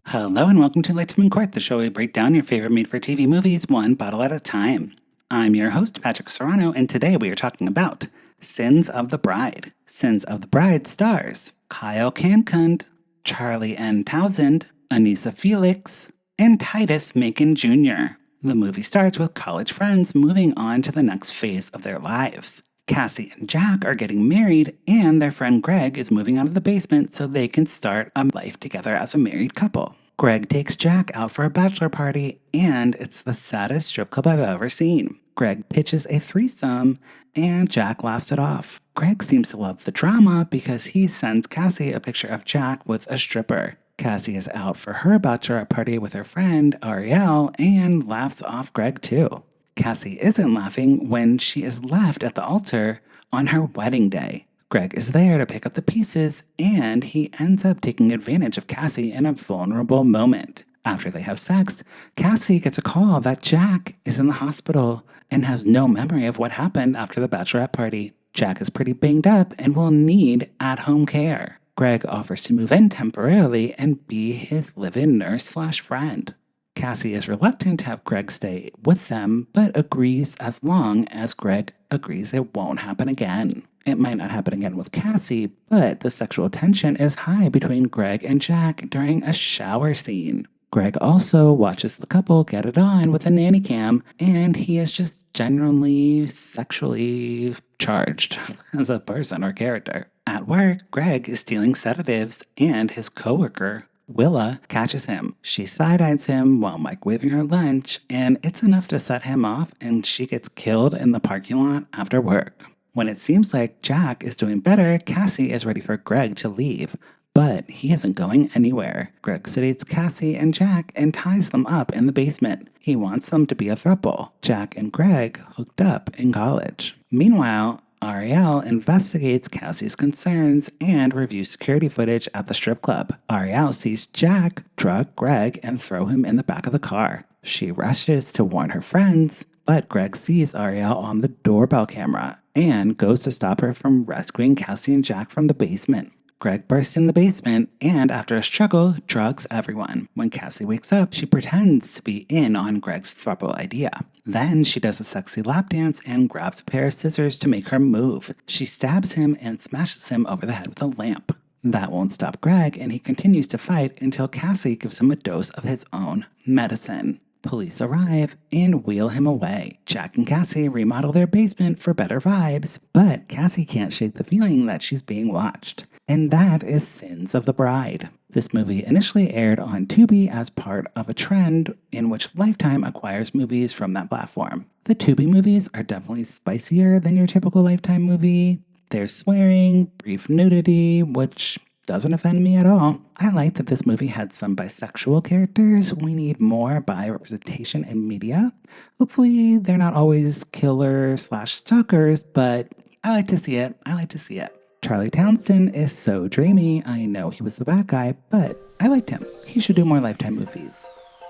Hello and welcome to Lifetime Uncorked, the show where we break down your favorite made-for-TV movies one bottle at a time. I'm your host, Patrick Serrano, and today we are talking about Sins of the Bride. Sins of the Bride stars Kyle Kankonde, Charlie N. Townsend, Anissa Felix, and Titus Makin Jr. The movie starts with college friends moving on to the next phase of their lives. Cassie and Jack are getting married, and their friend Greg is moving out of the basement so they can start a life together as a married couple. Greg takes Jack out for a bachelor party, and it's the saddest strip club I've ever seen. Greg pitches a threesome, and Jack laughs it off. Greg seems to love the drama because he sends Cassie a picture of Jack with a stripper. Cassie is out for her bachelorette party with her friend Ariel and laughs off Greg too. Cassie isn't laughing when she is left at the altar on her wedding day. Greg is there to pick up the pieces, and he ends up taking advantage of Cassie in a vulnerable moment. After they have sex, Cassie gets a call that Jack is in the hospital and has no memory of what happened after the bachelorette party. Jack is pretty banged up and will need at-home care. Greg offers to move in temporarily and be his live-in nurse/friend. Cassie is reluctant to have Greg stay with them, but agrees as long as Greg agrees it won't happen again. It might not happen again with Cassie, but the sexual tension is high between Greg and Jack during a shower scene. Greg also watches the couple get it on with a nanny cam, and he is just generally sexually charged as a person or character. At work, Greg is stealing sedatives, and his coworker, Willa, catches him. She side-eyes him while microwaving her lunch, and it's enough to set him off, and she gets killed in the parking lot after work. When it seems like Jack is doing better, Cassie is ready for Greg to leave, but he isn't going anywhere. Greg sedates Cassie and Jack and ties them up in the basement. He wants them to be a throuple. Jack and Greg hooked up in college. Meanwhile, Ariel investigates Cassie's concerns and reviews security footage at the strip club. Ariel sees Jack drug Greg and throw him in the back of the car. She rushes to warn her friends, but Greg sees Ariel on the doorbell camera and goes to stop her from rescuing Cassie and Jack from the basement. Greg bursts in the basement and, after a struggle, drugs everyone. When Cassie wakes up, she pretends to be in on Greg's throuple idea. Then she does a sexy lap dance and grabs a pair of scissors to make her move. She stabs him and smashes him over the head with a lamp. That won't stop Greg, and he continues to fight until Cassie gives him a dose of his own medicine. Police arrive and wheel him away. Jack and Cassie remodel their basement for better vibes, but Cassie can't shake the feeling that she's being watched. And that is Sins of the Bride. This movie initially aired on Tubi as part of a trend in which Lifetime acquires movies from that platform. The Tubi movies are definitely spicier than your typical Lifetime movie. There's swearing, brief nudity, which doesn't offend me at all. I like that this movie had some bisexual characters. We need more bi representation in media. Hopefully they're not always killer/stalkers, but I like to see it. Charlie Townsend is so dreamy. I know he was the bad guy, but I liked him. He should do more Lifetime movies.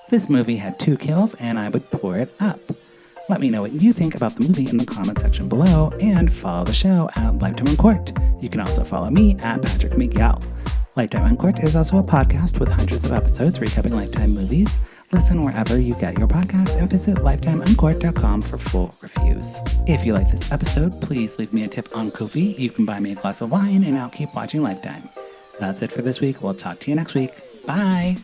This movie had 2 kills, and I would pour it up. Let me know what you think about the movie in the comment section below, and follow the show at Lifetime Uncorked. You can also follow me at Patrick Miguel. Lifetime Uncorked is also a podcast with hundreds of episodes recapping Lifetime movies. Listen wherever you get your podcast and visit lifetimeuncorked.com for full reviews. If you like this episode, please leave me a tip on Ko-fi. You can buy me a glass of wine and I'll keep watching Lifetime. That's it for this week. We'll talk to you next week. Bye!